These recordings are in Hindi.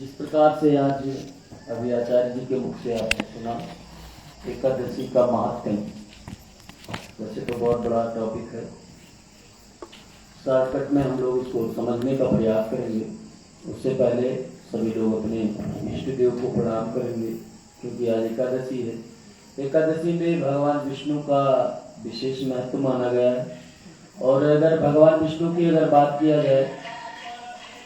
जिस प्रकार से आज अभी आचार्य जी के मुख से आपने सुना एकादशी का महात्म्य, वैसे तो बहुत बड़ा टॉपिक है। शॉर्टकट में हम लोग इसको समझने का प्रयास करेंगे। उससे पहले सभी लोग अपने इष्ट देव को प्रणाम करेंगे, क्योंकि आज एकादशी है। एकादशी में भगवान विष्णु का विशेष महत्व माना गया है। और अगर भगवान विष्णु की अगर बात किया जाए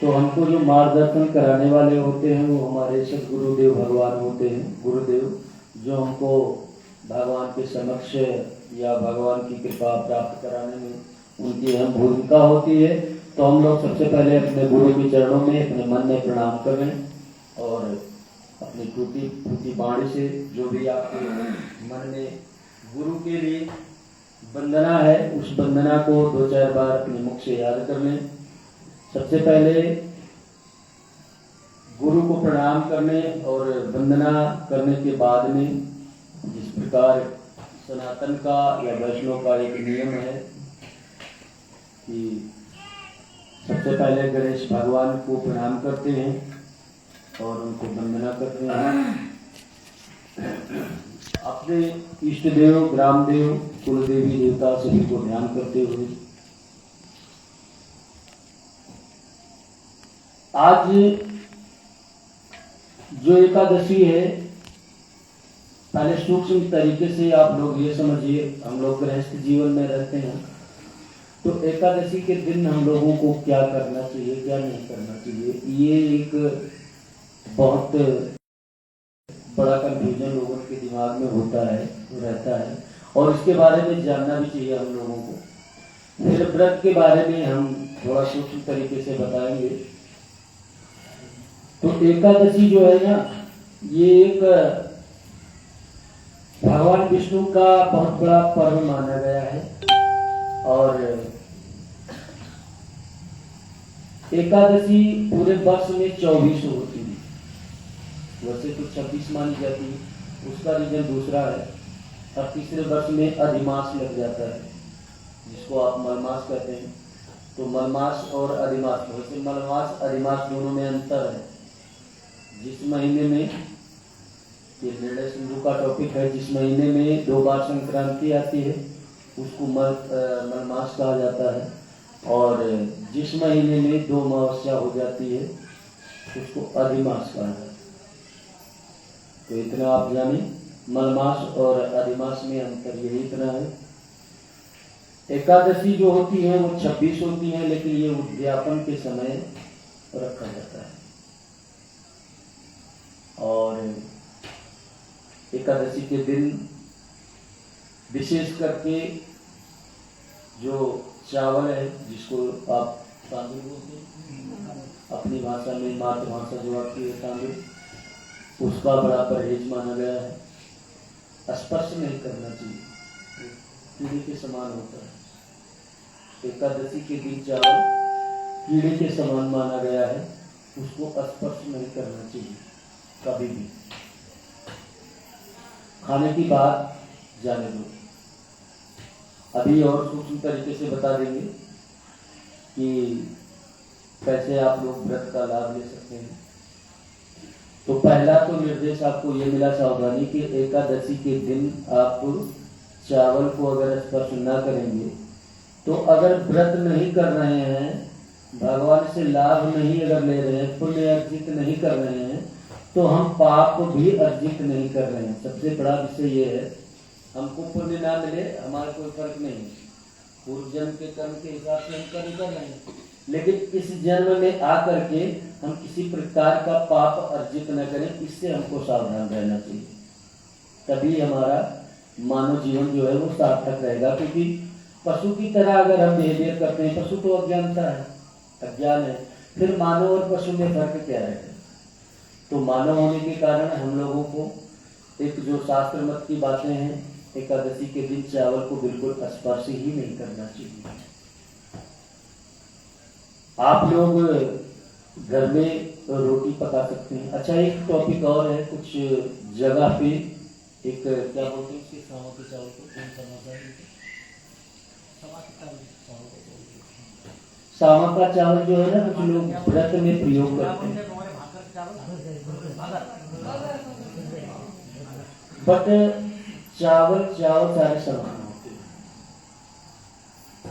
तो हमको जो मार्गदर्शन कराने वाले होते हैं वो हमारे सदगुरुदेव भगवान होते हैं। गुरुदेव जो हमको भगवान के समक्ष या भगवान की कृपा प्राप्त कराने में उनकी अहम भूमिका होती है। तो हम लोग सबसे पहले अपने गुरु के चरणों में अपने मन में प्रणाम करें और अपनी टूटी बाणी से जो भी आपके मन में गुरु के लिए वंदना है उस वंदना को 2-4 बार अपने मुख से याद कर लें। सबसे पहले गुरु को प्रणाम करने और वंदना करने के बाद में जिस प्रकार सनातन का या वैष्णव का एक नियम है कि सबसे पहले गणेश भगवान को प्रणाम करते हैं और उनको वंदना करते हैं। अपने इष्ट देव, ग्राम देव, कुल देवी देवता सभी को ध्यान करते हुए आज जो एकादशी है, पहले सूक्ष्म तरीके से आप लोग ये समझिए। हम लोग गृहस्थ जीवन में रहते हैं तो एकादशी के दिन हम लोगों को क्या करना चाहिए, क्या नहीं करना चाहिए, ये एक बहुत बड़ा कंफ्यूजन लोगों के दिमाग में होता है, रहता है। और इसके बारे में जानना भी चाहिए हम लोगों को। फिर व्रत के बारे में हम थोड़ा सूक्ष्म तरीके से बताएंगे। तो एकादशी जो है ना, ये एक भगवान विष्णु का बहुत बड़ा पर्व माना गया है। और एकादशी पूरे वर्ष में 24 होती है, वैसे तो 26 मानी जाती है। उसका रीजन दूसरा है। और तीसरे वर्ष में अधिमास लग जाता है, जिसको आप मलमास कहते हैं। तो मलमास और अधिमास, वैसे मलमास अधिमास दोनों में अंतर है। जिस महीने में, ये निर्णय सिंधु का टॉपिक है, जिस महीने में 2 बार संक्रांति आती है उसको मलमास कहा जाता है। और जिस महीने में 2 अमावस्या हो जाती है उसको अधिमास कहा जाता है। तो इतना आप जाने, मलमास और अधिमास में अंतर यही इतना है। एकादशी जो होती है वो 26 होती है, लेकिन ये उद्यापन के समय रखा जाता है। और एकादशी के दिन विशेष करके जो चावल है, जिसको आप तांदुल बोलते हैं अपनी भाषा में, मातृभाषा जो आपकी है तांदुल, उसका बड़ा परहेज माना गया है। स्पर्श नहीं करना चाहिए, कीड़े के समान होता है। एकादशी के दिन चावल कीड़े के समान माना गया है, उसको स्पर्श नहीं करना चाहिए कभी भी। खाने की बात जाने दो, अभी और सूक्ष्म तरीके से बता देंगे कि कैसे आप लोग व्रत का लाभ ले सकते हैं। तो पहला तो निर्देश आपको ये मिला सावधानी कि एकादशी के दिन आप चावल को अगर स्पर्श ना करेंगे तो अगर व्रत नहीं कर रहे हैं, भगवान से लाभ नहीं अगर ले रहे हैं, पुण्य अर्जित नहीं कर रहे हैं, तो हम पाप भी अर्जित नहीं कर रहे हैं। सबसे बड़ा विषय ये है, हमको पुण्य ना मिले हमारा कोई फर्क नहीं, पूर्व जन्म के कर्म के हिसाब से हम कर्म कर रहे हैं, लेकिन इस जन्म में आकर के हम किसी प्रकार का पाप अर्जित न करें, इससे हमको सावधान रहना चाहिए। तभी हमारा मानव जीवन जो है वो सार्थक रहेगा। क्योंकि पशु की तरह अगर हम बिहेवियर करते हैं, पशु तो अज्ञानता है, अज्ञान है, फिर मानव और पशु में फर्क क्या है? तो मानव होने के कारण हम लोगों को एक जो शास्त्र मत की बातें हैं, एकादशी के दिन चावल को बिल्कुल स्पर्श ही नहीं करना चाहिए। आप लोग घर में रोटी पका सकते हैं। अच्छा, एक टॉपिक और है, कुछ जगह पे एक क्या बोलते हैं उसके, सामा के चावल को, कौन सा मसाला, सामा का चावल जो है ना, कुछ लोग व्रत में प्रयोग करते हैं। बट चावल सारे समान होते हैं।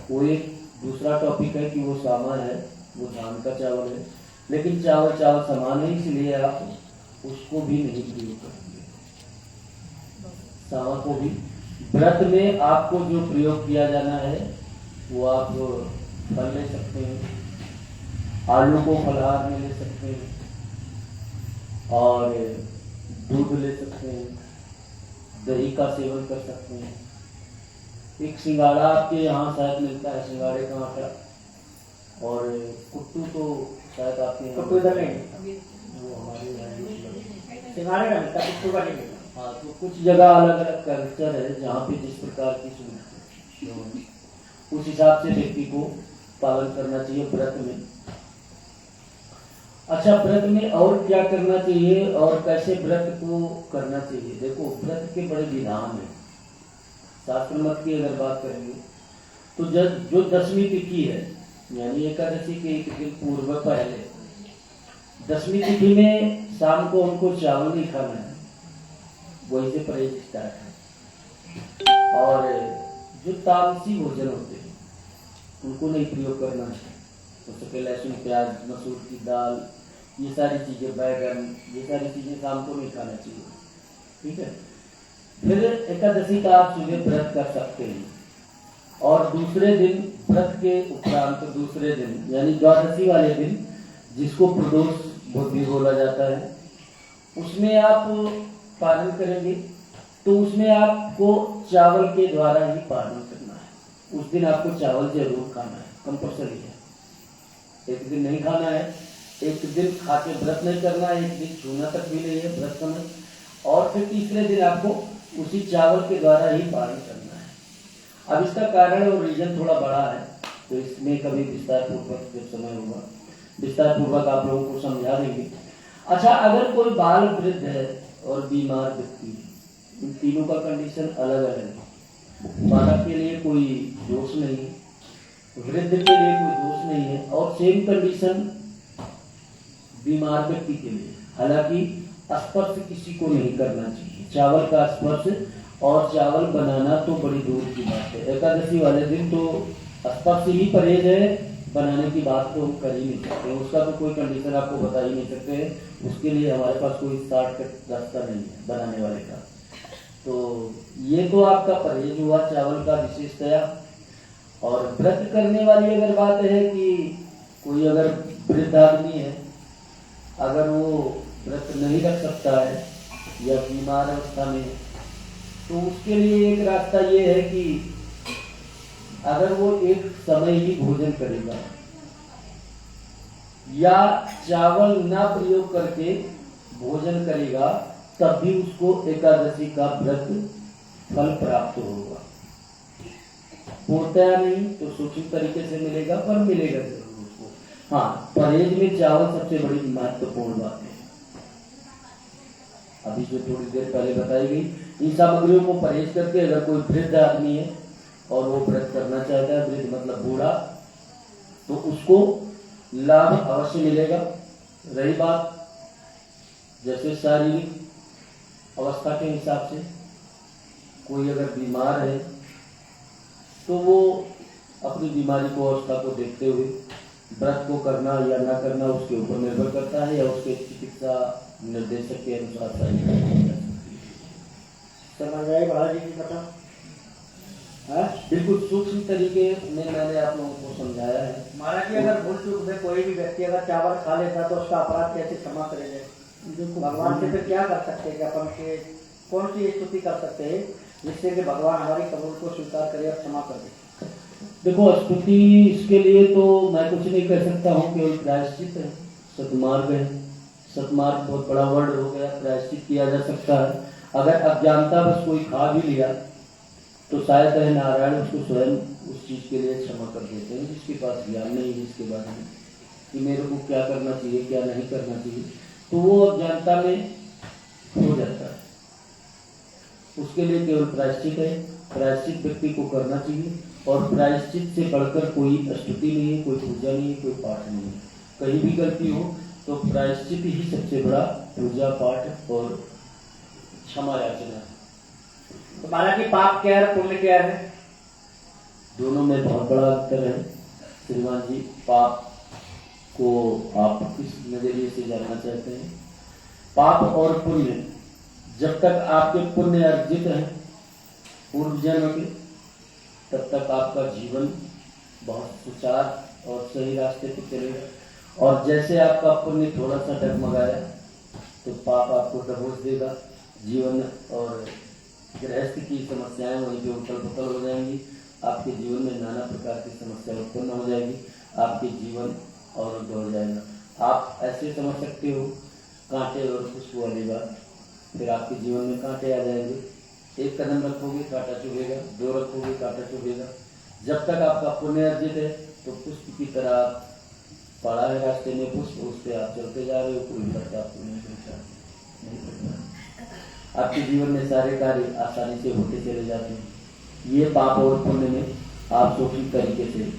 वो एक दूसरा टॉपिक है कि वो सामान है, वो धान का चावल है, लेकिन चावल समान है, इसलिए आप उसको भी नहीं प्रयोग करेंगे। सामा को भी व्रत में आपको जो प्रयोग किया जाना है वो आप फल ले सकते हैं, आलू को फलाहार में ले सकते हैं, और दूध ले सकते हैं, दही का सेवन कर सकते हैं। एक सिंगाड़ा आपके यहाँ शायद मिलता है, सिंगाड़े का आटा, और कुट्टू तो शायद आपके कुट्टू इधर नहीं, वो हमारे यहाँ सिंगाड़े का मिलता है, कुट्टू का नहीं मिलता। हाँ, तो कुछ जगह अलग अलग कल्चर है जहाँ पे जिस प्रकार की सुविधा, उस हिसाब से व्यक्ति को पालन करना चाहिए व्रत में। अच्छा, व्रत में और क्या करना चाहिए और कैसे व्रत को करना चाहिए? देखो, व्रत के बड़े विधान हैं। शास्त्र मत की अगर बात करेंगे तो जो 10वीं तिथि है, यानी एकादशी के एक दिन पूर्व पहले 10वीं तिथि में शाम को उनको चावल नहीं खाना है, वही से परहेज स्टार्ट है। और जो तामसी भोजन होते हैं उनको नहीं प्रयोग करना है, उसके लहसुन, प्याज, मसूर की दाल, ये सारी चीजें, बैगन, ये सारी चीजें शाम को नहीं खाना चाहिए। ठीक है। फिर एकादशी का आप सुबह व्रत कर सकते हैं, और दूसरे दिन व्रत के उपरांत दूसरे दिन यानी द्वादशी वाले दिन, जिसको प्रदोष भी बोला जाता है, उसमें आप पालन करेंगे। तो उसमें आपको चावल के द्वारा ही पालन करना है। उस दिन आपको चावल जरूर खाना है, कंपल्सरी है। एक दिन नहीं खाना है, एक दिन खा के व्रत नहीं करना है, एक दिन छूना तक भी नहीं है व्रत समय, और फिर तीसरे दिन आपको उसी चावल के द्वारा ही पालन करना है। अब इसका कारण और रीजन थोड़ा बड़ा है, तो इसमें कभी विस्तार पूर्वक जब समय होगा विस्तार पूर्वक आप लोगों को समझा देंगे। अच्छा, अगर कोई बाल वृद्ध है और बीमार व्यक्ति, इन तीनों का कंडीशन अलग अलग है। बालक के लिए कोई दोष नहीं है, वृद्ध के लिए कोई दोष नहीं है, और सेम कंडीशन बीमार व्यक्ति के लिए। हालांकि स्पर्श किसी को नहीं करना चाहिए, चावल का स्पर्श, और चावल बनाना तो बड़ी दूर की बात है। एकादशी वाले दिन तो स्पर्श ही परहेज है, बनाने की बात तो हम कर ही नहीं सकते, उसका तो कोई कंडीशन आपको बता ही नहीं सकते। उसके लिए हमारे पास कोई शॉर्टकट रास्ता नहीं है बनाने वाले का। तो ये तो आपका परहेज हुआ चावल का विशेषतया। और व्रत करने वाली अगर बात है कि कोई अगर वृद्ध आदमी है, अगर वो व्रत नहीं रख सकता है या बीमार अवस्था में, तो उसके लिए एक रास्ता ये है कि अगर वो एक समय ही भोजन करेगा या चावल ना प्रयोग करके भोजन करेगा, तब भी उसको एकादशी का व्रत फल प्राप्त होगा। पूर्णतया नहीं तो सूक्ष्म तरीके से मिलेगा, पर मिलेगा जरूर उसको। हाँ, परहेज में चावल सबसे बड़ी महत्वपूर्ण बात है। अभी जो थोड़ी देर पहले बताई गई, इन सामग्रियों को परहेज करके अगर कोई वृद्ध आदमी है और वो व्रत करना चाहता है, वृद्ध मतलब बूढ़ा, तो उसको लाभ अवश्य मिलेगा। रही बात जैसे शारीरिक अवस्था के हिसाब से, कोई अगर बीमार है तो वो अपनी बीमारी को, अवस्था को देखते हुए व्रत को करना या ना करना उसके ऊपर निर्भर करता है, या उसके चिकित्सा निर्देशक के अनुसार समझ आए महाराज जी बता। बिल्कुल सूक्ष्म तरीके में मैंने आप लोगों को समझाया है। महाराज जी, अगर भूल चूक में कोई भी व्यक्ति अगर चावल खा लेता तो उसका अपराध कैसे क्षमा करेंगे? भगवान से फिर क्या कर सकते हैं कि अपन के कौन सी स्तुति कर सकते हैं जिससे कि भगवान हमारी कबूल को स्वीकार करे और क्षमा कर दे? देखो, स्तुति इसके लिए तो मैं कुछ नहीं कर सकता हूँ, केवल प्रायश्चित है, सतमार्ग है। सतमार्ग बहुत बड़ा वर्ड हो गया, प्रायश्चित किया जा सकता है। अगर अज्ञानता बस कोई खा भी लिया तो शायद है नारायण उसको स्वयं उस चीज के लिए क्षमा कर देते हैं, जिसके पास ज्ञान नहीं है इसके बारे में कि मेरे को क्या करना चाहिए क्या नहीं करना चाहिए, तो वो अज्ञानता में हो जाता है। उसके लिए केवल प्रायश्चित है, प्रायश्चित व्यक्ति को करना चाहिए। और प्रायश्चित से बढ़कर कोई स्तुति नहीं है, कोई पूजा नहीं है, कोई पाठ नहीं है। कहीं भी गलती हो तो प्रायश्चित ही सबसे बड़ा पूजा पाठ और क्षमा याचना है। तो महाराज जी पाप क्या है पुण्य क्या है? दोनों में बहुत बड़ा अंतर है श्रीमान जी। पाप को आप किस नजरिए से जानना चाहते हैं? पाप और पुण्य, जब तक आपके पुण्य अर्जित हैं पूर्व जन्म के, तब तक आपका जीवन बहुत सुचार और सही रास्ते पर चलेगा। और जैसे आपका पुण्य थोड़ा सा डगमगाया तो पाप आपको दबोच देगा। जीवन और गृहस्थ की समस्याएं वहीं पे उथल पुथल हो जाएंगी। आपके जीवन में नाना प्रकार की समस्या उत्पन्न हो जाएगी। आपके जीवन और दौड़ जाएगा। आप ऐसे समझ सकते हो कांटे और खुशबू वाली बात, फिर आपके जीवन में कांटे आ जाएंगे। एक कदम रखोगे कांटा चुभेगा, दो रखोगे कांटा चुभेगा। जब तक आपका पुण्य अर्जित है तो पुष्प की तरह आप पड़ा है रास्ते में पुष्प, उस पर आप चलते जा रहे हो, कोई फर्क आपको नहीं पड़ता। आपके जीवन में सारे कार्य आसानी से होते चले जाते हैं। ये पाप और पुण्य में आप सूक्ष्म तरीके से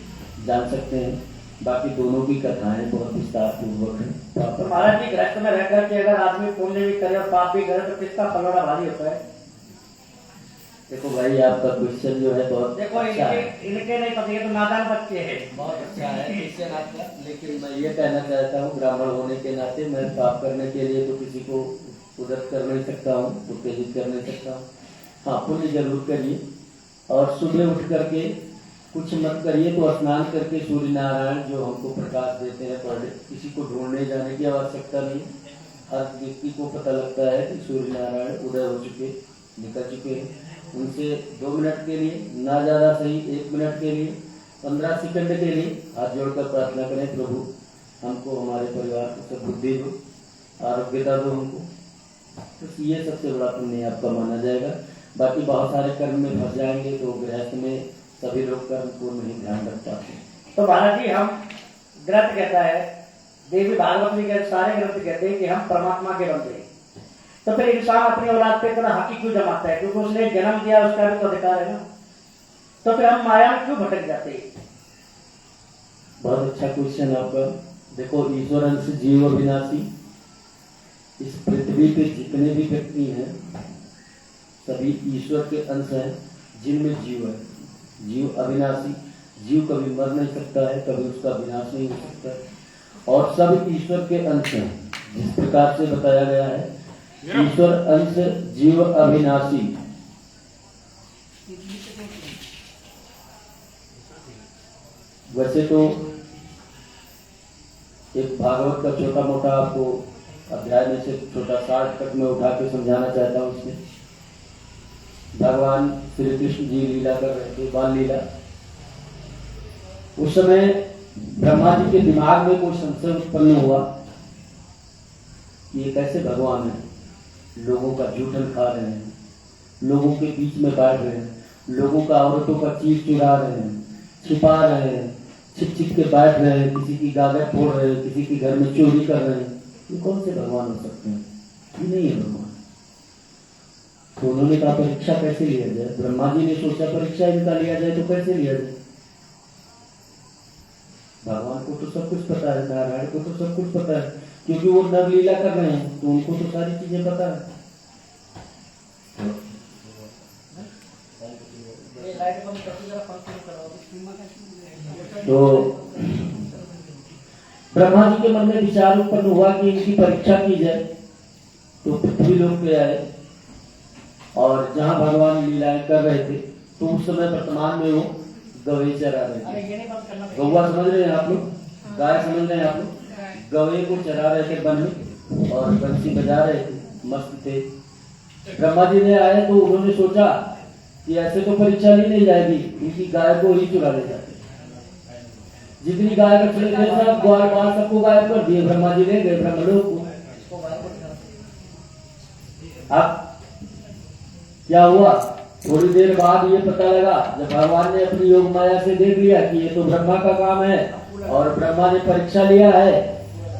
जान सकते हैं। बाकी दोनों की कथाएं बहुत विस्तार पूर्वक है। तो महाराज जी गृहस्थ में रह करके अगर आदमी पुण्य भी करे और पाप भी करे तो किसका फलौड़ा भारी होता है? देखो भाई, आपका क्वेश्चन जो है बहुत देखो अच्छा है। इनके नहीं पता, ये तो नादान बच्चे हैं। बहुत अच्छा है क्वेश्चन आपका, लेकिन मैं ये कहना चाहता हूँ ब्राह्मण होने के नाते मैं पाप करने के लिए तो किसी को उदत कर नहीं सकता हूँ, उत्तेजित कर नहीं सकता हूँ। हाँ, पुण्य जरूर करिए और सुबह उठ करके कुछ मत करिए तो स्नान करके सूर्य नारायण जो हमको प्रकाश देते हैं पढ़, किसी को ढूंढने जाने की आवश्यकता नहीं। हर व्यक्ति को पता लगता है कि सूर्य नारायण उदय हो चुके, निकल चुके हैं। उनसे 2 मिनट के लिए, ना ज़्यादा सही 1 मिनट के लिए, 15 सेकंड के लिए हाथ जोड़कर प्रार्थना करें, प्रभु हमको हमारे परिवार को सब बुद्धि दो, आरोग्यता दो हमको। तो ये सबसे बड़ा पुण्य आपका माना जाएगा। बाकी बहुत सारे कर्म में फंस जाएंगे तो गृहस्थ में सभी लोग कर्म को नहीं ध्यान रख पाते। तो महाराज जी हम ग्रंथ कहता है, देवी भागवत में सारे ग्रंथ कहते हैं कि हम परमात्मा के बंदे हैं। तो फिर इंसान अपनी औलाद पे इतना हकी क्यों जमाता है? क्योंकि उसने जन्म दिया, उसका भी तो अधिकार है ना। तो फिर हम माया में क्यों भटक जाते हैं? बहुत अच्छा क्वेश्चन आपका। देखो, ईश्वर अंश जीव अविनाशी। इस पृथ्वी पे जितने भी व्यक्ति हैं सभी ईश्वर के अंश हैं, जिनमें जीव है। जीव अविनाशी, जीव कभी मर नहीं सकता है, कभी उसका विनाश नहीं हो सकता है, और सब ईश्वर के अंश हैं। जिस प्रकार से बताया गया है, ईश्वर अंश जीव अविनाशी। वैसे तो एक भागवत का छोटा मोटा आपको अध्याय में से छोटा शॉर्टकट में उठा के समझाना चाहता हूँ। इसमें भगवान श्री कृष्ण जी लीला कर रहे थे, बाल लीला। उस समय ब्रह्मा जी के दिमाग में कोई संशय उत्पन्न हुआ कि ये कैसे भगवान है, लोगों का जूठन खा रहे हैं, लोगों के बीच में बैठ रहे हैं, लोगों का औरतों का चीज चुरा रहे हैं, छिपा रहे हैं, छिप छिप के बैठ रहे हैं, किसी की गागर फोड़ रहे हैं, किसी के घर में चोरी कर रहे हैं। ये कौन से भगवान हो सकते हैं? ये नहीं है भगवान। तो उन्होंने कहा परीक्षा कैसे लिया जाए। ब्रह्मा जी ने सोचा परीक्षा इनका लिया जाए तो कैसे लिया जाए। भगवान को तो सब कुछ पता है, नारायण को तो सब कुछ पता है, क्योंकि वो नव लीला कर रहे हैं तो उनको तो सारी चीजें पता है। तो ब्रह्मा जी के मन में विचार उत्पन्न हुआ कि इनकी परीक्षा की जाए। तो पृथ्वी लोक पे आए और जहां भगवान लीलाएं कर रहे थे तो उस समय वर्तमान में वो गवे चरा रहे थे। गौवा समझ रहे हैं आप लोग, गाय समझ रहे हैं आप लोग। गवे को चरा रहे थे वन में और बंसी बजा रहे थे, मस्त थे। ब्रह्मा जी ने आए तो उन्होंने सोचा कि ऐसे तो परीक्षा ली नहीं जाएगी, इनकी गाय को ही चुरा ले जाते। जितनी गाय बचले थे सब ग्वाल बाल सबको गायब कर दिए। ब्रह्मा जी ले गए ब्रह्मलोक को। अब क्या हुआ, थोड़ी देर बाद ये पता लगा, जब भगवान ने अपनी योग माया से देख लिया कि ये तो ब्रह्मा का काम है और ब्रह्मा ने परीक्षा लिया है,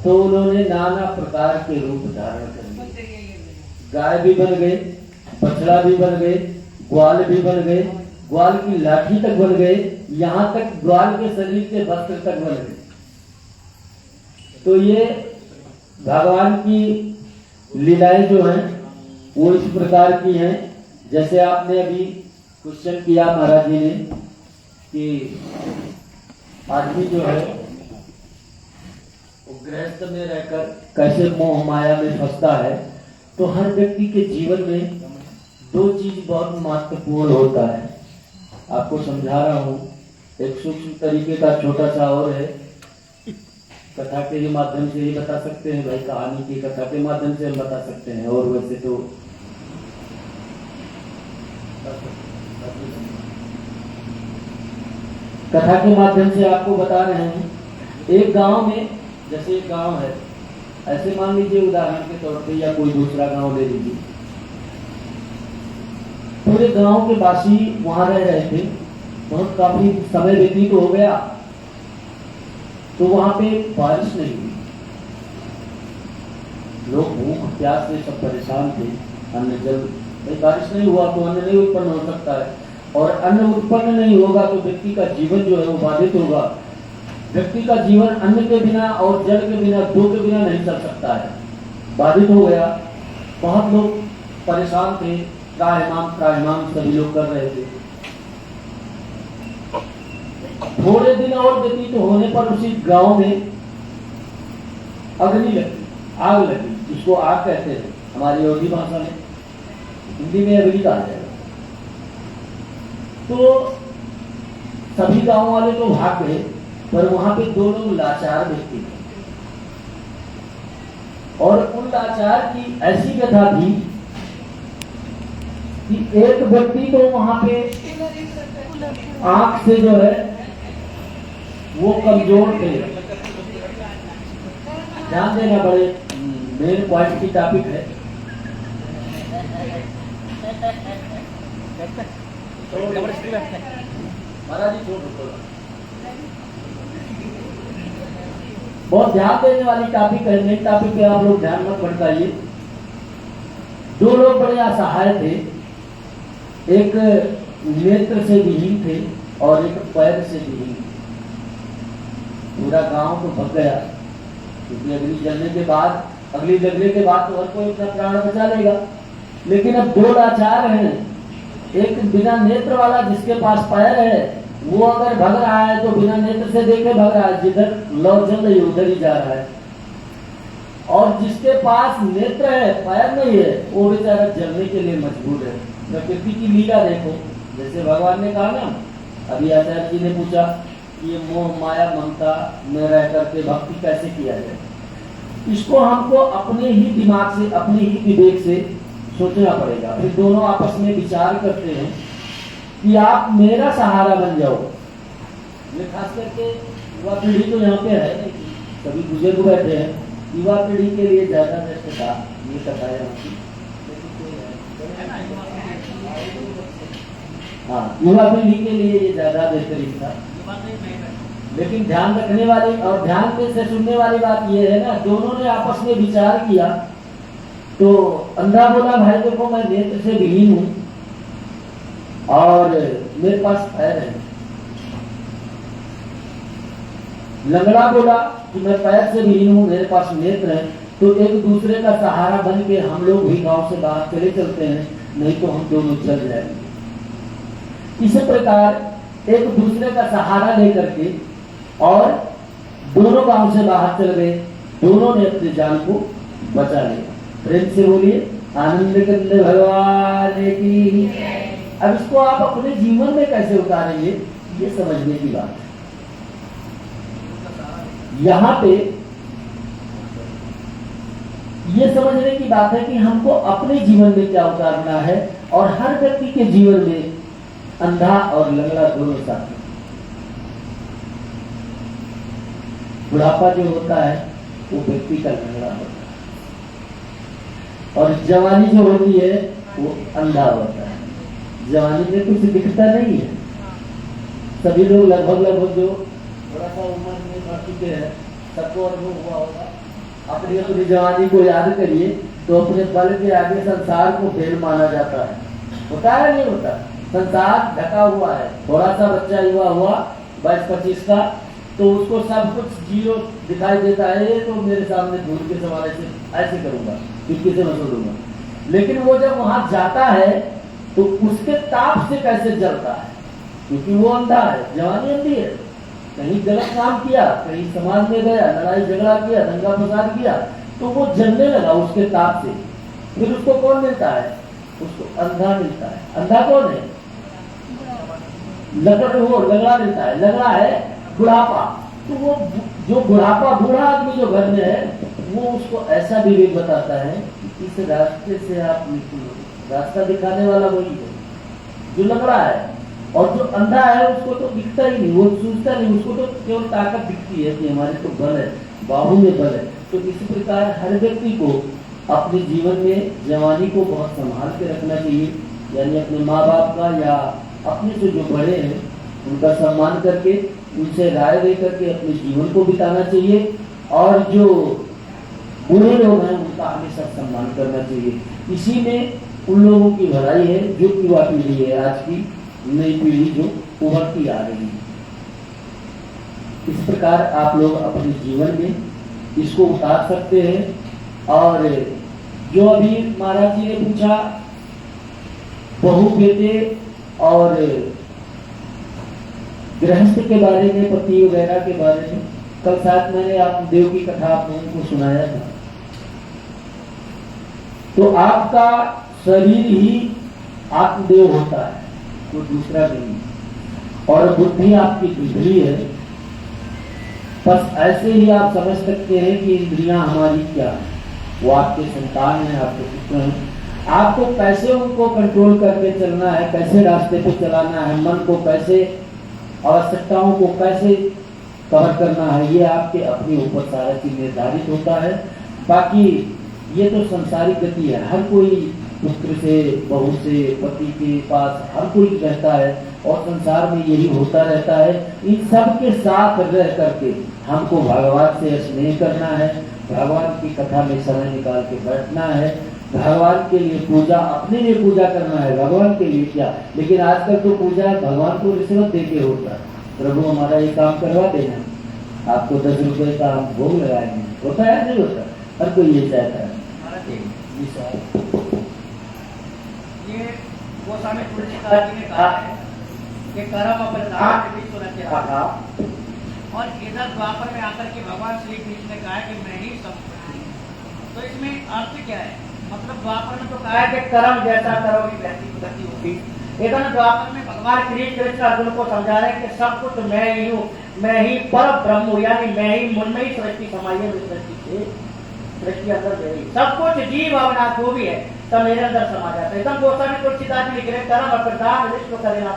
तो उन्होंने नाना प्रकार के रूप धारण कर लिए। गाय भी बन गए, बछड़ा भी बन गए, ग्वाल भी बन गए, ग्वाल की लाठी तक बन गए, यहाँ तक ग्वाल के शरीर के वस्त्र तक बन गए। तो ये भगवान की लीलाएं जो हैं वो इस प्रकार की हैं जैसे आपने अभी क्वेश्चन किया महाराज जी ने कि आदमी जो है वो गृहस्थ में रहकर कैसे मोह माया में फंसता है, तो हर व्यक्ति के जीवन में दो चीज बहुत महत्वपूर्ण होता है। आपको समझा रहा हूं, एक सूक्ष्म तरीके का छोटा सा और है, कथा के ही माध्यम से ही बता सकते हैं भाई, कहानी की कथा के माध्यम से हम बता सकते हैं, और वैसे तो कथा के माध्यम से आपको बता रहे हैं। एक गांव में, जैसे एक गांव है, ऐसे मान लीजिए उदाहरण के तौर पे, या कोई दूसरा गांव ले लीजिए, पूरे गांव के वासी वहां रह रहे थे, बहुत काफी समय व्यतीत हो गया, तो वहां पे बारिश नहीं हुई, लोग भूख प्यास से सब परेशान थे, अन्न जल, भाई बारिश नहीं हुआ तो अन्न नहीं उत्पन्न हो सकता है, और अन्न उत्पन्न नहीं होगा तो व्यक्ति का जीवन जो है वो बाधित होगा। व्यक्ति का जीवन अन्न के बिना और जल के बिना, दो के बिना नहीं चल सकता है, बाधित हो गया। बहुत लोग परेशान थे, त्राहिमाम सभी लोग कर रहे थे। थोड़े दिन और व्यतीत होने पर उसी गांव में अग्नि लगी, आग लगी, जिसको आग कहते हैं हमारी अवधी भाषा में, हिंदी में अग्नि कहा जाएगा। तो सभी गांव वाले तो भाग गए, पर वहां पे दो लोग लाचार व्यक्ति थे, और उन लाचार की ऐसी व्यथा थी कि एक व्यक्ति तो वहां पे आंख से जो है वो कमजोर थे। ध्यान देना, बड़े मेन पॉइंट की टॉपिक है। महाराज जी बहुत ध्यान देने वाली टॉपिक है, मेन टॉपिक पे आप लोग ध्यान मत भटकाइए। दो लोग बड़े असहाय थे, एक नेत्र से विहीन थे और एक पैर से विहीन। पूरा गांव तो भग गया, क्योंकि अग्नि जलने के बाद, अग्नि जलने के बाद तो हर कोई अपना प्राण बचा लेगा, लेकिन अब दो लाचार हैं। एक बिना नेत्र वाला जिसके पास पैर है, वो अगर भग रहा है तो बिना नेत्र से देखे भग रहा है, जिधर लौ जल रही उधर ही जा रहा है। और जिसके पास नेत्र है, पैर नहीं है, वो बेचारा जलने के लिए मजबूर है। प्रकृति की लीला देखो, जैसे भगवान ने कहा ना, अभी आचार्य जी ने पूछा कि ये मोह माया ममता में रह करके भक्ति कैसे किया जाए। इसको हमको अपने ही दिमाग से, अपने ही विवेक से सोचना पड़ेगा। फिर दोनों आपस में विचार करते हैं कि आप मेरा सहारा बन जाओ। ये खास करके युवा पीढ़ी तो यहाँ पे है नहीं, सभी बुजुर्ग बैठे हैं, युवा पीढ़ी के लिए ज्यादा बेस्ट था ये कथा है। हाँ, युवा पीढ़ी के लिए ये ज्यादा बेहतरीन था। लेकिन ध्यान रखने वाली और ध्यान से सुनने वाली बात ये है ना, दोनों ने आपस में विचार किया। तो अंधा बोला, भाई देखो मैं नेत्र से विहीन हूं और मेरे पास पैर है। लंगड़ा बोला कि मैं पैर से विहीन हूं, मेरे पास नेत्र है। तो एक दूसरे का सहारा बन के हम लोग भी गांव से बाहर चले चलते हैं, नहीं तो हम दोनों जल जाएंगे। इसी प्रकार एक दूसरे का सहारा लेकर के और दोनों गांव से बाहर चल गए, दोनों ने अपनी जान को बचा लिया। प्रेम से बोलिए आनंद कंद भगवान की। अब इसको आप अपने जीवन में कैसे उतारेंगे, ये समझने की बात है। यहाँ पे ये समझने की बात है कि हमको अपने जीवन में क्या उतारना है, और हर व्यक्ति के जीवन में अंधा और लंगड़ा दोनों साथ। बुढ़ापा जो होता है वो व्यक्ति का लंगड़ा होता है, और जवानी जो होती है वो अंधा होता है। जवानी में कुछ दिखता नहीं है। सभी लोग लगभग जो थोड़ा सा उम्र में बढ़ चुके हैं, सबको अनुभव हुआ होगा। अपनी अपनी जवानी को याद करिए तो अपने बल के आगे संसार को फेल माना जाता है। होता है नहीं होता? संसार ढका हुआ है। थोड़ा सा बच्चा युवा हुआ 22-25 का, तो उसको सब कुछ जीरो दिखाई देता है। ये तो मेरे सामने धूल के सवाल से ऐसे करूंगा, चुटकी से मसोड़ दूंगा। लेकिन वो जब वहां जाता है तो उसके ताप से कैसे जलता है, क्योंकि वो अंधा है, जवानी अंधी है, कहीं गलत काम किया, कहीं समाज में गया, लड़ाई झगड़ा किया, दंगा फसाद किया, तो वो जलने लगा उसके ताप से। फिर उसको कौन मिलता है? उसको अंधा मिलता है। अंधा कौन है? लगड़ा मिलता है। लगड़ा है बुढ़ापा। तो वो जो बुढ़ापा, बूढ़ा आदमी जो घर में है, वो उसको ऐसा विवेक बताता है कि इस रास्ते से आप निकलो। रास्ता दिखाने वाला वही है जो लगड़ा है। और जो अंधा है उसको तो दिखता ही नहीं, वो सोचता नहीं, उसको तो केवल ताकत दिखती है कि हमारे तो बल है, बाहु में बल है। तो इसी प्रकार हर व्यक्ति को अपने जीवन में जवानी को बहुत संभाल के रखना चाहिए, यानी अपने माँ बाप का या अपने से जो बड़े हैं उनका सम्मान करके, उनसे राय दे करके अपने जीवन को बिताना चाहिए। और जो बूढ़े लोग हैं उनका हमेशा सम्मान करना चाहिए। इसी में उन लोगों की भलाई है जो युवा पीढ़ी है, आज की नई पीढ़ी जो उभरती आ रही है। इस प्रकार आप लोग अपने जीवन में इसको उतार सकते हैं। और जो अभी महाराज जी ने पूछा बहू बेटे और गृहस्थ के बारे में, पति वगैरह के बारे में, कल साथ मैंने आत्मदेव की कथा आप लोगों को सुनाया था। तो आपका शरीर ही आत्मदेव होता है, कोई दूसरा नहीं। और बुद्धि आपकी बिगड़ी है। बस ऐसे ही आप समझ सकते हैं कि इंद्रियां हमारी क्या है, वो आपके संतान है, आपके पुत्र हैं। आपको कैसे उनको कंट्रोल करके चलना है, कैसे रास्ते पे चलाना है, मन को कैसे, आवश्यकताओं को कैसे कवर करना है, ये आपके अपने ऊपर सारा चीज निर्धारित होता है। बाकी ये तो संसारिक गति है, हर कोई पुत्र से, बहू से, पति के पास हर कोई रहता है और संसार में यही होता रहता है। इन सब के साथ रह करके हमको भगवान से स्नेह करना है, भगवान की कथा में समय निकाल के बैठना है, भगवान के लिए पूजा, अपने लिए पूजा करना है, भगवान के लिए क्या। लेकिन आजकल तो पूजा भगवान को रिश्वत देके होता है, प्रभु हमारा ये काम करवा देना, आपको 10 रुपए का हम भोग लगाएंगे, होता है नहीं होता? हर कोई ये चाहता है। ये गोस्वामी तुलसीदास जी ने कहा है कि कर्म प्रधान विश्व रहा। और इधर द्वापर में आकर के भगवान श्री कृष्ण ने कहा है कि मैं ही सब कुछ हूं। तो इसमें अर्थ क्या है? मतलब द्वापर में तो कहा है कि कर्म जैसा करोगे वैसी गति होगी। इधर द्वापर में भगवान श्री कृष्ण अर्जुन को समझा रहे हैं कि सब कुछ मैं ही हूँ, मैं ही पर ब्रह्म हूँ, यानी मैं ही मन में ही सृष्टि समाई है। सृष्टि से सृष्टि अंदर मेरी सब कुछ जीव अवनाश जो भी है सब मेरे अंदर समा जाता है। एकदम गोस्वामी तुलसीदास जी लिख रहे कर्म प्रधान विश्व करेना,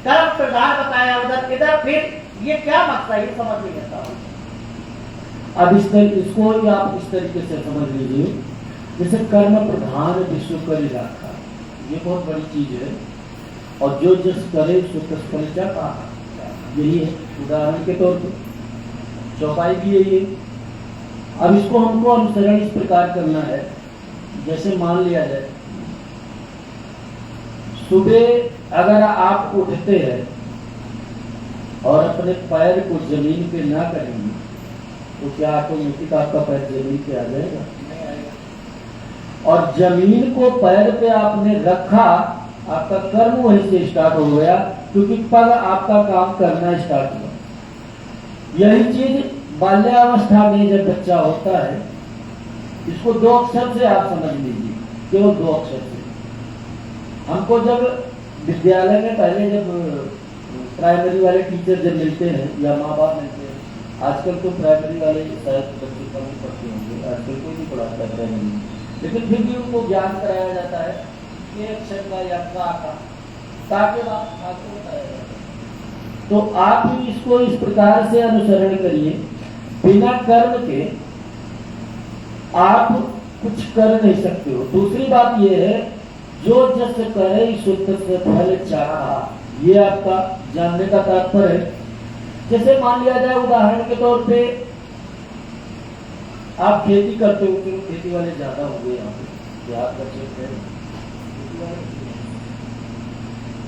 कर्म प्रधान बताया उधर, इधर फिर ये क्या मकसद है ये समझ नहीं आता। अब इसको आप इस तरीके से समझ लीजिए, जैसे कर्म प्रधान विश्व कर रखा, ये बहुत बड़ी चीज है। और जो जिस करे सो तस परिचय कहा, यही है उदाहरण के तौर पर, चौपाई भी यही है। अब इसको हमको अनुसरण इस प्रकार करना है, जैसे मान लिया जाए सुबह अगर आप उठते हैं और अपने पैर को जमीन पे ना करेंगे तो क्या ऑटोमेटिक आपका पैर जमीन पे आ जाएगा? नहीं आएगा। और जमीन को पैर पे आपने रखा, आपका कर्म वहीं से स्टार्ट हो गया, क्योंकि पग आपका काम करना स्टार्ट हुआ। यही चीज बाल्यावस्था में जब बच्चा होता है, इसको 2 अक्षर से आप समझ लीजिए, केवल 2 अक्षर से। हमको जब विद्यालय में पहले जब प्राइमरी वाले टीचर जब मिलते हैं या माँ बाप मिलते हैं, आजकल तो प्राइमरी वाले शायद बच्चे कम पढ़ते होंगे, आजकल कोई नहीं पढ़ाता है प्राइमरी, लेकिन फिर भी उनको ज्ञान कराया जाता है कि अक्षर का या का के बाद आपको बताया जाता है। तो आप भी इसको इस प्रकार से अनुसरण करिए, बिना कर्म के आप कुछ कर नहीं सकते हो। दूसरी बात यह है, जो जस करे सो तस फल चाहा, ये आपका जानने का तात्पर्य है। जैसे मान लिया जाए उदाहरण के तौर पे आप खेती करते हो, तो खेती वाले ज्यादा हो गए यहाँ पे, आप बच्चे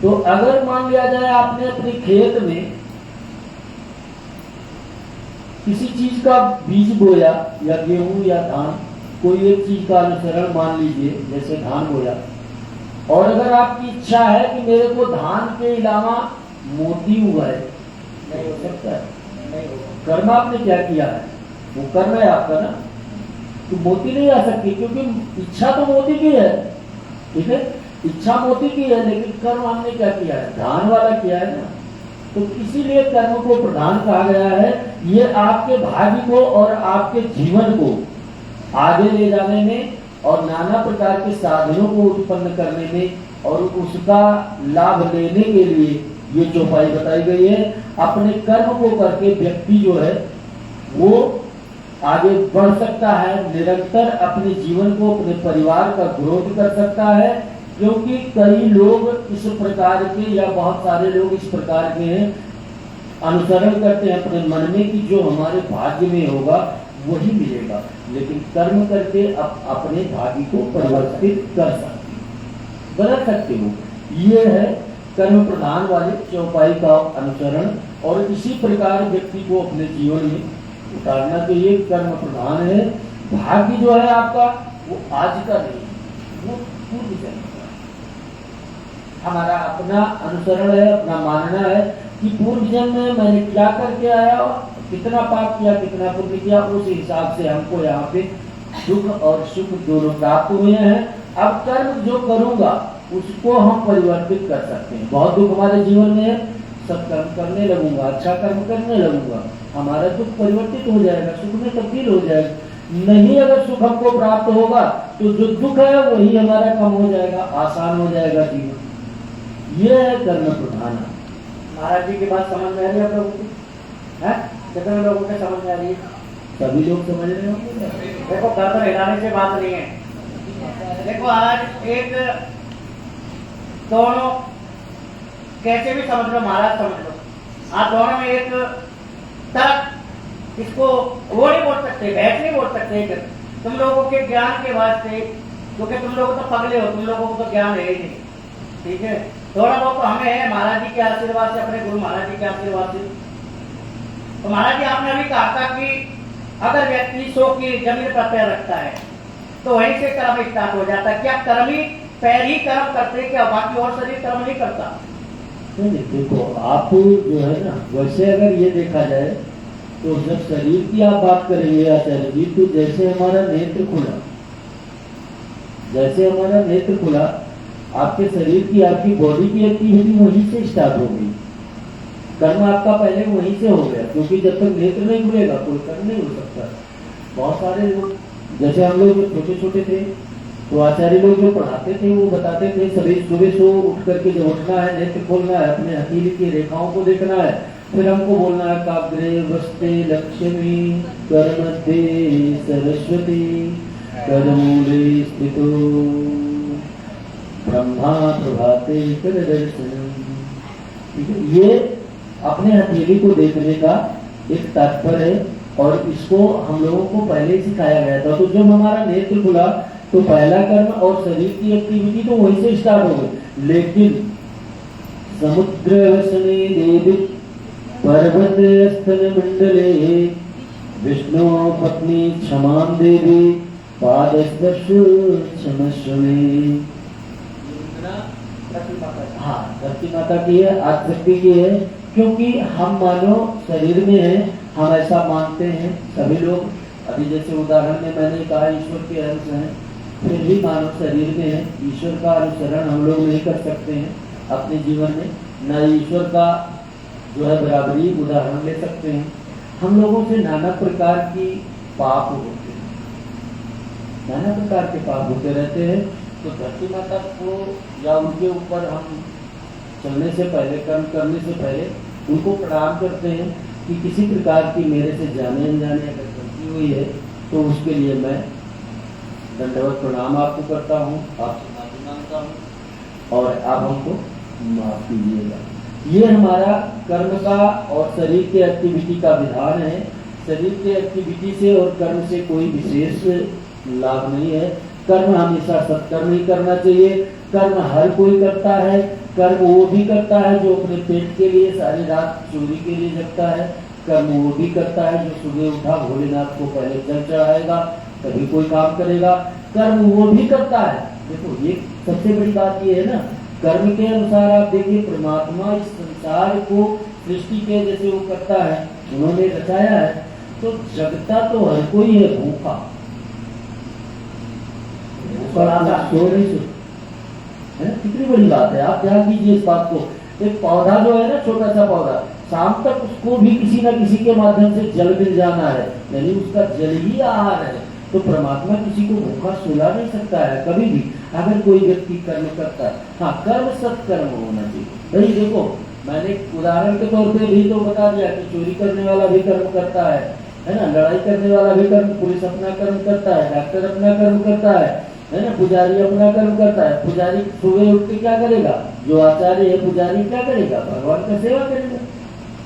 तो अगर मान लिया जाए आपने अपने खेत में किसी चीज का बीज बोया या गेहूं या धान, कोई एक चीज का अनुसरण मान लीजिए, जैसे धान बोया और अगर आपकी इच्छा है कि मेरे को धान के अलावा मोती उगाए, नहीं हो सकता है। नहीं होगा। कर्म आपने क्या किया है, वो कर्म है आपका ना, तो मोती नहीं आ सकती, क्योंकि इच्छा तो मोती की है, ठीक है, इच्छा मोती की है, लेकिन कर्म हमने क्या किया है, धान वाला किया है ना। तो इसीलिए कर्म को प्रधान कहा गया है। ये आपके भाग्य को और आपके जीवन को आगे ले जाने में और नाना प्रकार के साधनों को उत्पन्न करने में और उसका लाभ लेने के लिए ये चौपाई बताई गई है। अपने कर्म को करके व्यक्ति जो है वो आगे बढ़ सकता है, निरंतर अपने जीवन को, अपने परिवार का ग्रोथ कर सकता है। क्योंकि कई लोग इस प्रकार के या बहुत सारे लोग इस प्रकार के हैं, अनुसरण करते हैं अपने मन में कि जो हमारे भाग्य में होगा वही मिलेगा, लेकिन कर्म करके अपने भाग्य को परिवर्तित कर सकते हो, बदल सकते हो। ये है कर्म प्रधान वाले चौपाई का अनुसरण, और इसी प्रकार व्यक्ति को अपने जीवन में उतारना चाहिए। कर्म प्रधान है, भाग्य जो है आपका वो आज का नहीं, वो पूर्व जन्म का। हमारा अपना अनुसरण है, अपना मानना है कि पूर्व जन्म में मैंने क्या करके आया और कितना पाप किया, कितना पुण्य किया, उस हिसाब से हमको यहाँ पे दुख और सुख दोनों प्राप्त हुए हैं। अब कर्म जो करूंगा उसको हम परिवर्तित कर सकते हैं। बहुत दुख हमारे जीवन में है, सब कर्म करने लगूंगा, अच्छा कर्म करने लगूंगा, हमारा दुख परिवर्तित हो जाएगा, सुख में तब्दील हो जाएगा। नहीं, अगर सुख हमको प्राप्त होगा तो जो दुख है वही हमारा कम हो जाएगा, आसान हो जाएगा जीवन। ये है कर्म प्रधान। महाराज जी की बात समझ में आ रही है आप लोगों को? है कितने लोगों के समझ में आ रही है? सभी लोग समझ रहे होंगे। देखो गर्दन हिलाने से बात नहीं है। देखो आज एक दोनों कैसे भी समझ लो, महाराज समझ लो, आप दोनों में एक तरफ इसको वो नहीं बोल सकते, बहस नहीं बोल सकते। तुम लोगों के ज्ञान के वास्ते, क्योंकि तुम लोग तो पगले हो, तुम लोगों को तो ज्ञान है ही नहीं, ठीक है। थोड़ा बहुत तो हमें है महाराज जी के आशीर्वाद से, अपने गुरु महाराज जी के आशीर्वाद से। तो महाराज जी आपने अभी कहा था कि अगर व्यक्ति 100 की जमीन पर पैर रखता है तो वहीं से कर्म स्टार्ट हो जाता है। क्या कर्म ही पैर ही कर्म करते, क्या बाकी और शरीर कर्म नहीं करता? नहीं, देखो आप जो है ना, वैसे अगर ये देखा जाए तो जब शरीर की आप बात करेंगे आचार्य जी, तो जैसे हमारा नेत्र खुला, जैसे हमारा नेत्र खुला, आपके शरीर की, आपकी बॉडी की एक्टिविटी वहीं से स्टार्ट हो गई। कर्म आपका पहले वहीं से हो गया, क्योंकि जब तक नेत्र नहीं खुलेगा कोई कर्म नहीं हो सकता। बहुत सारे लोग, जैसे हम लोग छोटे छोटे थे तो आचार्य लोग जो पढ़ाते थे वो बताते थे सुबह सो उठ करके जब उठना है, नेत्र खोलना है, अपने हथेली की रेखाओं को देखना है, फिर हमको बोलना है काग्रे वस्ते लक्ष्मी कर्मध्ये सरस्वती करमूले स्थितो ब्रह्मा प्रभाते कर दर्शनम। ये अपने हथेली को देखने का एक तात्पर्य है, और इसको हम लोगों को पहले ही सिखाया गया था। तो जब हमारा नेत्र खुला तो पहला कर्म और शरीर की एक्टिविटी तो वहीं से स्टार्ट हो गई। लेकिन समुद्र वसने देवी पर्वत स्थल मंडले विष्णु पत्नी क्षमा देवी पाद स्पर्श क्षमस्वमे। हाँ, धरती माता की है, आदिशक्ति की है, क्योंकि हम मानो शरीर में है, हम ऐसा मानते हैं सभी लोग। अभी जैसे उदाहरण में मैंने कहा ईश्वर के अंश हैं, फिर भी मानव शरीर में है, ईश्वर का अनुसरण हम लोग नहीं कर सकते हैं अपने जीवन में, न ईश्वर का जो है बराबरी उदाहरण ले सकते हैं। हम लोगों से नाना प्रकार की पाप होते हैं, नाना प्रकार के पाप होते रहते हैं। तो धरती माता को या उनके ऊपर हम चलने से पहले, कर्म करने से पहले उनको प्रणाम करते हैं कि किसी प्रकार की मेरे से जाने अनजाने अगर गलती हुई है तो उसके लिए मैं दंडवत प्रणाम आपको करता हूँ, आपसे माफी मांगता हूँ और आप हमको माफ कीजिएगा। ये हमारा कर्म का और शरीर के एक्टिविटी का विधान है। शरीर के एक्टिविटी से और कर्म से कोई विशेष लाभ नहीं है। कर्म हमेशा सत्कर्म ही करना चाहिए। कर्म हर कोई करता है। कर्म वो भी करता है जो अपने पेट के लिए सारी रात चोरी के लिए जगता है। कर्म वो भी करता है जो सुबह उठा भोलेनाथ को पहले जल चढ़ाएगा तभी कोई काम करेगा। कर्म वो भी करता है देखो ये सबसे बड़ी बात ये है ना, कर्म के अनुसार आप देखिए परमात्मा इस संसार को सृष्टि के जैसे वो करता है, उन्होंने रचाया है, तो जगता तो हर कोई है भूखा, कितनी बड़ी बात है। आप ध्यान दीजिए इस बात को। एक पौधा जो है ना, छोटा सा पौधा, शाम तक उसको भी किसी न किसी के माध्यम से जल मिल जाना है, यानी उसका जल ही आहार है। तो परमात्मा किसी को भूखा सुला नहीं सकता है कभी भी, अगर कोई व्यक्ति कर्म करता है। हाँ, कर्म सत्कर्म होना चाहिए। भाई देखो, मैंने उदाहरण के तौर पे भी तो बता दिया कि चोरी करने वाला भी कर्म करता है ना, लड़ाई करने वाला भी कर्म, पुलिस अपना कर्म करता है, डॉक्टर अपना कर्म करता है ना, पुजारी अपना कर्म करता है। पुजारी सुबह उठ के क्या करेगा, जो आचार्य है पुजारी क्या करेगा, भगवान का सेवा करेगा।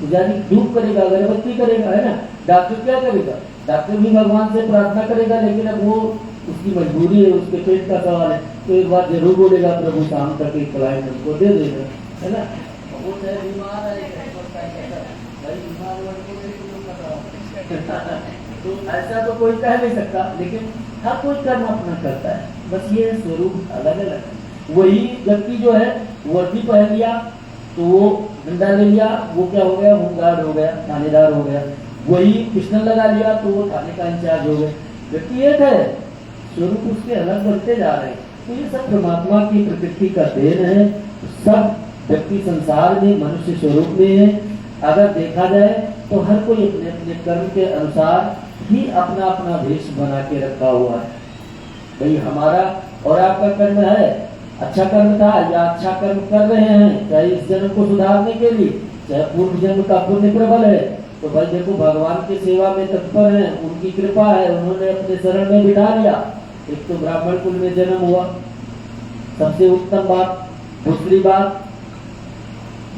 पुजारी धूप करेगा, अगरबत्ती करेगा, है ना। डॉक्टर क्या करेगा, डॉक्टर भी भगवान से प्रार्थना करेगा, लेकिन अब वो उसकी मजबूरी है, उसके पेट का सवाल है, तो एक बार जरूर बोलेगा, प्रभु शाम तक एक क्लाइंट हमको दे देगा, है ना। वो चाहे बीमार है, तो ऐसा तो कोई कह नहीं सकता, लेकिन हर कोई कर्म अपना करता है, बस ये स्वरूप अलग अलग है। वही व्यक्ति जो है वर्दी पहन लिया तो वो डंडा ले लिया, वो क्या हो गया, होमगार्ड हो गया, थानेदार हो गया। वही पिस्टल लगा लिया तो वो थाने का इंचार्ज हो गए। व्यक्ति एक है, स्वरूप उसके अलग बढ़ते जा रहे हैं। तो ये सब परमात्मा की प्रकृति का देन है। सब व्यक्ति संसार में मनुष्य स्वरूप में है। अगर देखा जाए तो हर कोई अपने अपने कर्म के अनुसार ही अपना अपना वेश बना के रखा हुआ है। भाई हमारा और आपका कर्म है, अच्छा कर्म था या अच्छा कर्म कर रहे हैं, चाहे इस जन्म को सुधारने के लिए, चाहे पूर्व जन्म का पुण्य प्रबल है, तो भाई देखो भगवान की सेवा में तत्पर है, उनकी कृपा है, उन्होंने अपने शरण में बिठा लिया। एक तो ब्राह्मण कुल में जन्म हुआ, सबसे उत्तम बात। दूसरी बात,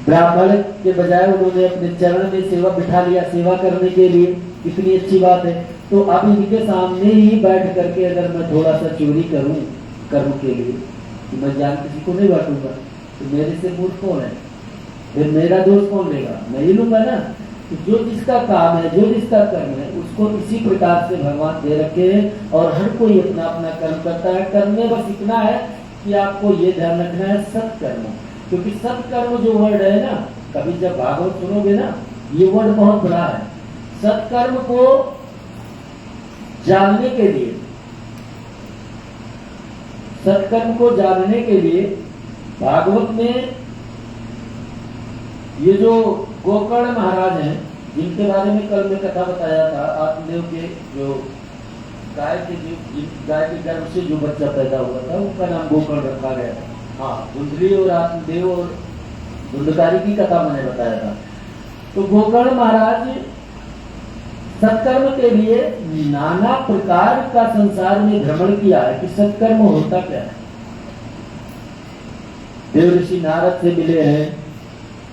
ब्राह्मण के बजाय उन्होंने अपने चरण में सेवा बिठा लिया, सेवा करने के लिए, कितनी अच्छी बात है। तो अब इनके सामने ही बैठ करके अगर मैं थोड़ा सा चोरी करूं कर्म के लिए, तो मैं ज्ञान किसी को नहीं बांटूंगा, तो मेरे से मूर्ख कौन है, फिर मेरा दोष कौन लेगा, मैं ही लूंगा ना। तो जो जिसका काम है, जो जिसका कर्म है, उसको इसी प्रकार से भगवान दे रखे हैं, और हर कोई अपना अपना कर्म करता है। कर्म में बस इतना है कि आपको ये ध्यान रखना है सत्कर्म, क्योंकि सत्कर्म जो वर्ड है ना, कभी जब भागवत सुनोगे ना, ये वर्ड बहुत बड़ा है। सत्कर्म को जानने के लिए, सत्कर्म को जानने के लिए भागवत में ये जो गोकर्ण महाराज हैं, जिनके बारे में कल में कथा बताया था, आत्मदेव के जो गाय के गर्भ से जो बच्चा पैदा हुआ था, उनका नाम गोकर्ण रखा गया था। हाँ, धुंधली और आत्मदेव और धुंधकारी की कथा मैंने बताया था। तो गोकर्ण महाराज सत्कर्म के लिए नाना प्रकार का संसार में भ्रमण किया है कि सत्कर्म होता क्या है। देव ऋषि नारद से मिले हैं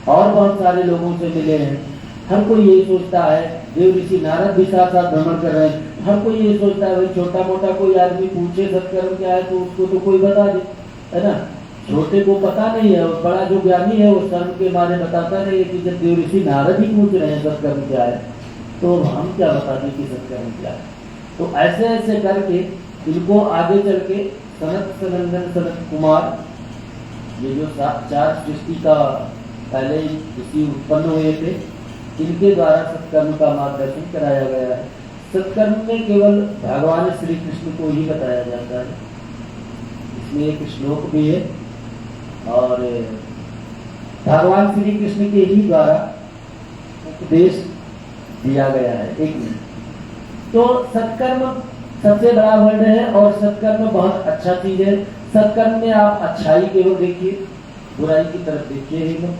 और बहुत सारे लोगों से मिले हैं। हर कोई यही सोचता है, देव ऋषि नारद भी साथ साथ भ्रमण कर रहे हैं, हर कोई ये सोचता है भाई छोटा मोटा कोई आदमी पूछे सत्कर्म क्या है तो उसको तो कोई बता दे, है ना। छोटे को पता नहीं है, और बड़ा जो ज्ञानी है वो शर्म के मारे बताता नहीं है कि जब देव ऋषि नारद ही पूछ रहे हैं सत्कर्म क्या है, तो हम क्या बता दें कि सत्कर्म क्या है। तो ऐसे ऐसे करके इनको आगे चल के सनत सनंदन सनत कुमार, ये जो 4 सृष्टि का पहले ऋषि उत्पन्न हुए थे, इनके द्वारा सत्कर्म का मार्गदर्शन कराया गया है। सत्कर्म में केवल भगवान श्री कृष्ण को ही बताया जाता है। इसमें एक श्लोक भी है, और भगवान श्री कृष्ण के ही द्वारा उपदेश दिया गया है। एक मिनट। तो सत्कर्म सबसे बड़ा वर्ड है, और सत्कर्म बहुत अच्छा चीज है। सत्कर्म में आप अच्छाई केवल देखिए, बुराई की तरफ देखिए ही मत,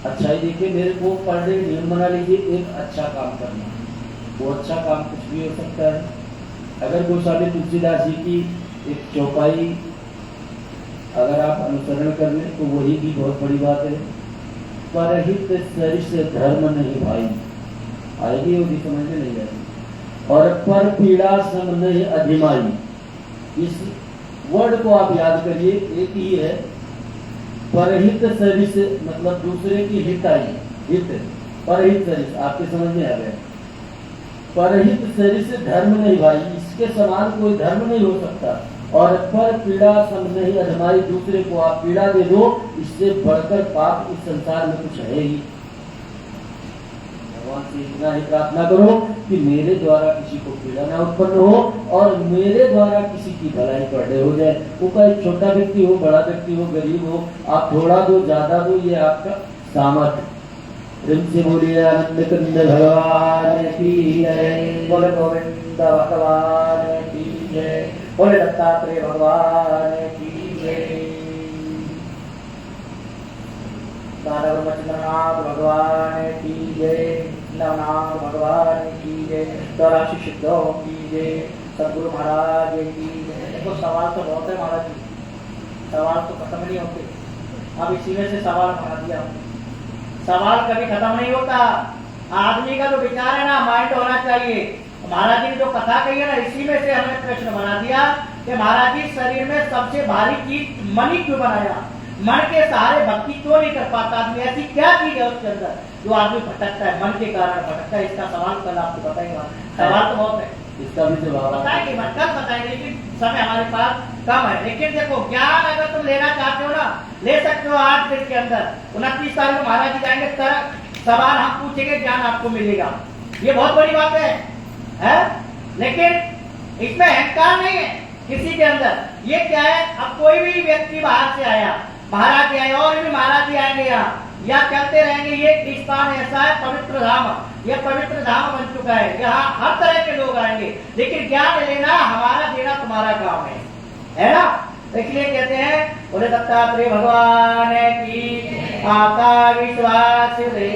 अच्छाई देखिए। मेरे को पर डे नियम बना लीजिए एक अच्छा काम करना, वो अच्छा काम कुछ भी हो सकता है। अगर गोस्वामी तुलसीदास जी की एक चौपाई अगर आप अनुसरण कर लें तो वही भी बहुत बड़ी बात है। परहित सरिस धर्म नहीं भाई, आएगी होगी समझ में नहीं आएगी। और पर पीड़ा सम नहीं अधिमाई, इस वर्ड को आप याद करिए, एक ही है। परहित सरिस मतलब दूसरे की हिताई, हित, परहित सरिस आपके समझ में आ गया। परहित सरिस धर्म नहीं भाई, इसके समान कोई धर्म नहीं हो सकता। और पर पीड़ा सम नहीं अधमाई, दूसरे को आप पीड़ा दे दो, इससे बढ़कर पाप इस संसार में कुछ है ही। भगवान से इतना ही प्रार्थना करो कि मेरे द्वारा किसी को पीड़ा ना उत्पन्न हो और मेरे द्वारा किसी की भलाई पढ़े हो जाए। वो कोई छोटा व्यक्ति हो, बड़ा व्यक्ति हो, गरीब हो, आप थोड़ा दो ज्यादा दो, ये आपका सामर्थ्य। प्रेम से बोलिए आनंद कंद भगवान की जय, बोले गोविंद भगवान की जय, बोले दत्तात्रेय भगवान की जय, दानवमचंद्रनाथ भगवान की जय, नवनाथ भगवान की जय, द्वाराशी सिद्धों की जय, सदगुरु महाराज की जय। देखो सवाल तो बहुत है महाराज जी, सवाल तो खत्म नहीं होते। अब इसी में से सवाल बना दिया, सवाल कभी खत्म नहीं होता। आदमी का जो विचार है ना, माइंड होना चाहिए। महाराज जी ने जो कथा कही है ना, इसी में से हमने प्रश्न बना दिया कि महाराज जी शरीर में सबसे भारी चीज मन ही क्यों बनाया, मन के सहारे भक्ति क्यों नहीं कर पाता आदमी, ऐसी क्या चीज है उसके अंदर जो आदमी भटकता है, मन के कारण भटकता है। इसका सवाल कल आपको बताएंगे, सवाल तो बहुत है, इसका भी जवाब बताएंगे, कल बताएंगे, लेकिन समय हमारे पास कम है। लेकिन देखो, ज्ञान अगर तुम लेना चाहते हो ना, ले सकते हो 8 दिन के अंदर। 29 तारीख को महाराज जी जाएंगे, सवाल हम पूछेंगे, ज्ञान आपको मिलेगा। ये बहुत बड़ी बात है? लेकिन इसमें अहंकार नहीं है किसी के अंदर। ये क्या है, अब कोई भी व्यक्ति बाहर से आया, महाराज जी आए और भी महाराज जी आएंगे यहाँ, या चलते रहेंगे, ये स्थान ऐसा है पवित्र धाम, यह पवित्र धाम बन चुका है, यहाँ हर तरह के लोग आएंगे। लेकिन ज्ञान लेना हमारा, देना तुम्हारा काम है ना। इसलिए कहते हैं, बोले दत्तात्रेय भगवान की आता विश्वास रे,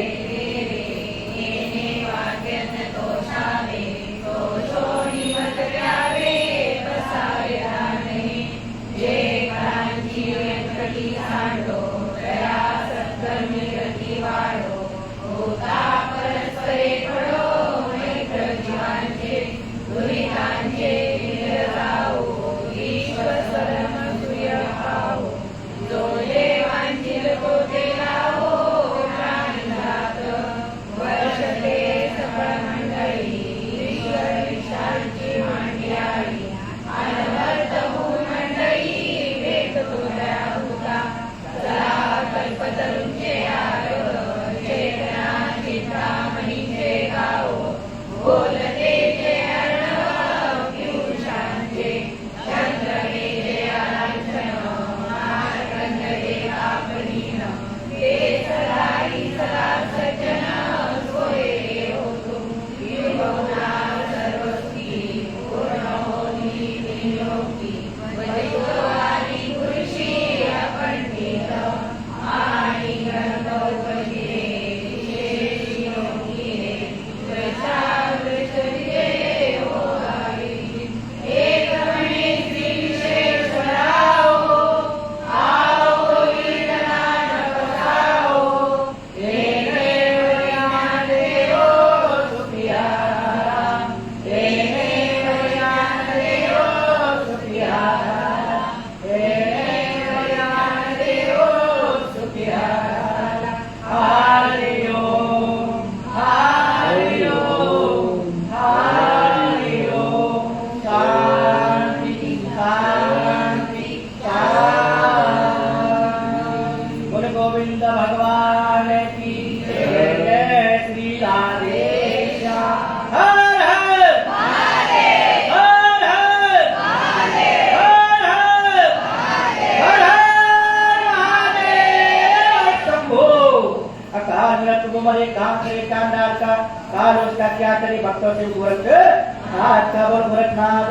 भक्तों से गोरखनाथ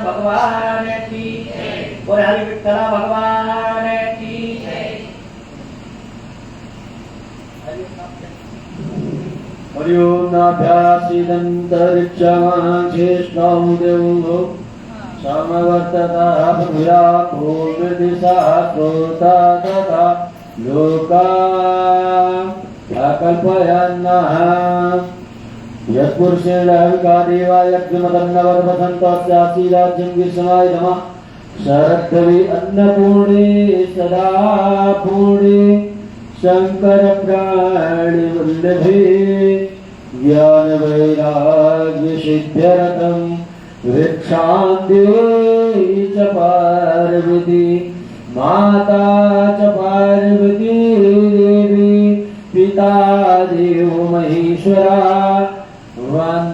भगवान की और हरि विठला भगवान की। हरिओम नाभ्यासीदन्तरिक्षमाज्येष्ठां देवो समवर्ततः भूया भूर्दिशा श्रोता तथा लोका कल्पयन्नः यत्पुरुषेण यज्ञमदन्नवर्धसन्तोऽस्यासीराज्यं विष्णवाय नमः। शरद्धवि अन्नपूर्णे सदा पूर्णे शंकर प्राणि वल्लभे ज्ञान वैराग्य सिद्ध्यर्थं भिक्षां देहि च पार्वती। पार्वती माता च पार्वती देवी पिता देव महेश्वरा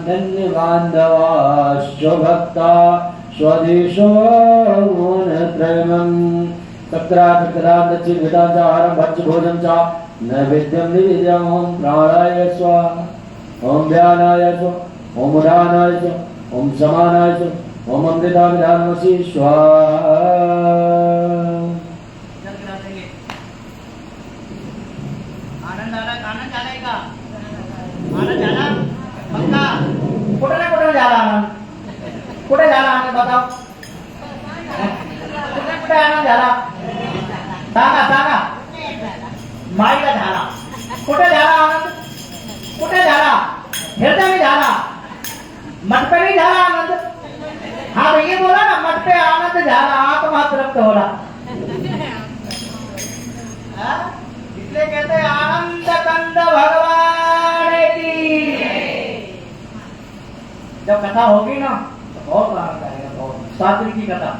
धन्य बान्धवाश्च भक्ता स्वदेशो गुणत्रयम् तत्रातरा दक्षिण घटाचारं भक्ष भोजन च नैवेद्यं निवेद्यम् ओम प्राणाय स्वाहा ओम व्यानाय स्वाहा ओम उदानाय स्वाहा ओम समानाय स्वाहा ओम अमृताभिधानमसि स्वाहा। आनंद आलाय का आनंद झाला पक्का कुठे झाला आनंद कुठे झाला आनंद बताओ कुठे आनंद झाला सांगा माईला झाला कुठे झाला आनंद कुठे झाला हृदय में झाला मठ पे नहीं झाला आनंद हाँ भैया बोला ना मठ पे आनंद झाला आत्मा तृप्त होला इसलिए कहते हैं आनंद कंद भगवान की। जब कथा होगी ना तो बहुत आनंद आएगा बहुत। सात्री की कथा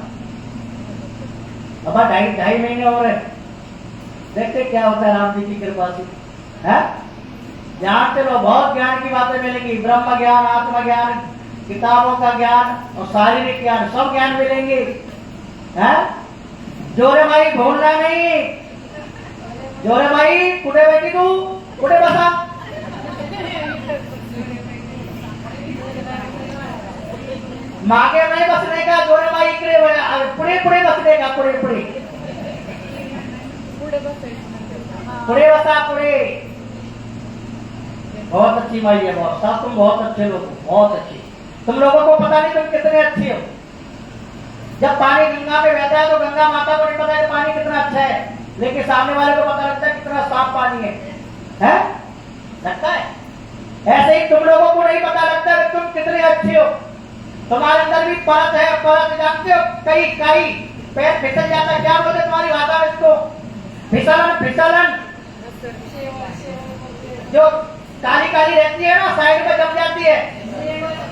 अब 2.5 महीने हो रहे देखते क्या होता है राम जी की कृपा से है। ज्ञान चलो बहुत ज्ञान की बातें मिलेंगी ब्रह्म ज्ञान आत्मा ज्ञान किताबों का ज्ञान और शारीरिक ज्ञान सब ज्ञान मिलेंगे है। जोरे भाई भूलना नहीं जोरे भाई कुठे बैठी तू कुठे बसा मागे नहीं बसने का जोरे भाई इकडे पुढे बसने का पुढे बसा पुढे। बहुत अच्छी माई है बहुत साहब तुम बहुत अच्छे लोग बहुत अच्छे। तुम लोगों को पता नहीं तुम कितने अच्छे हो। जब पानी गंगा में बहता है तो गंगा माता को नहीं पता है पानी कितना अच्छा है लेकिन सामने वाले को पता लगता है कितना साफ पानी है लगता है। ऐसे ही तुम लोगों को नहीं पता लगता कि तुम कितने अच्छे हो। तुम्हारे अंदर भी परत है परत जानते हो कई पैर फिसल जाता है क्या बोलते तुम्हारी भाषा में इसको फिसलन जो काली रहती है ना साइड में जम जाती है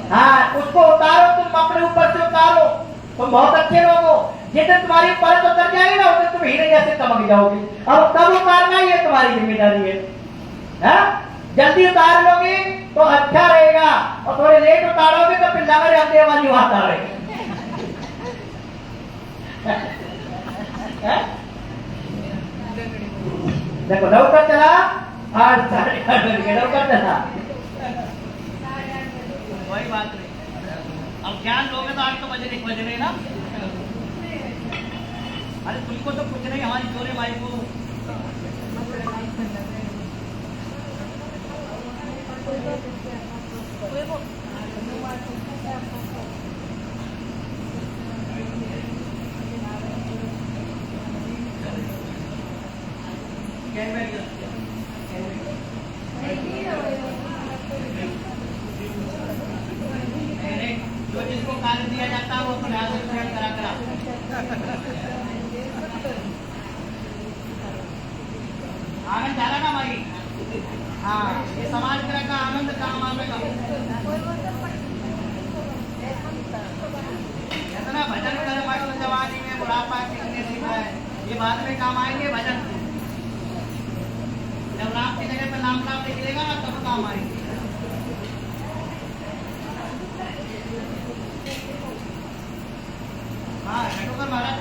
हाँ उसको उतारो तुम अपने ऊपर से उतारो। तुम बहुत अच्छे लोग हो जितने तुम्हारी परत उतर जाएगी ना उतने तुम हीरे जैसे चमक जाओगे। अब कब उतारना ये तुम्हारी जिम्मेदारी है जल्दी उतार लोगे तो अच्छा रहेगा और थोड़े लेट उतारोगे तो फिर लगा रहते वाली बात आ रही देखो लौकर चला 8 साढ़े 8 बज गए लौकर चला वही बात नहीं। अब ज्ञान लोगे तो 8 तो बज रहे ना। अरे तुमको तो कुछ नहीं हमारी जोरे माई को जो जिसको कार्य दिया जाता है वो अपने हाथ से स्वयं करा आनंद झाला ना भाई हाँ ये समाज का आनंद काम आवेगा। इतना भजन कर मस्त जवानी में बुढ़ापा कितने सीखा है ये बाद में काम आएंगे भजन। जब राम की जगह पर नाम निकलेगा ना तब काम आएंगे। हाँ घटोकर महाराज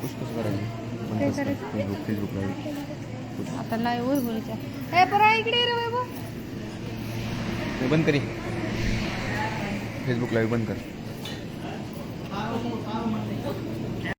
कुछ काय करायचं? फेसबुक लाईव्ह आता लाईव्ह वर बोलायचं. ए परा इकडे रे बाबा. बंद करी फेसबुक लाईव्ह बंद कर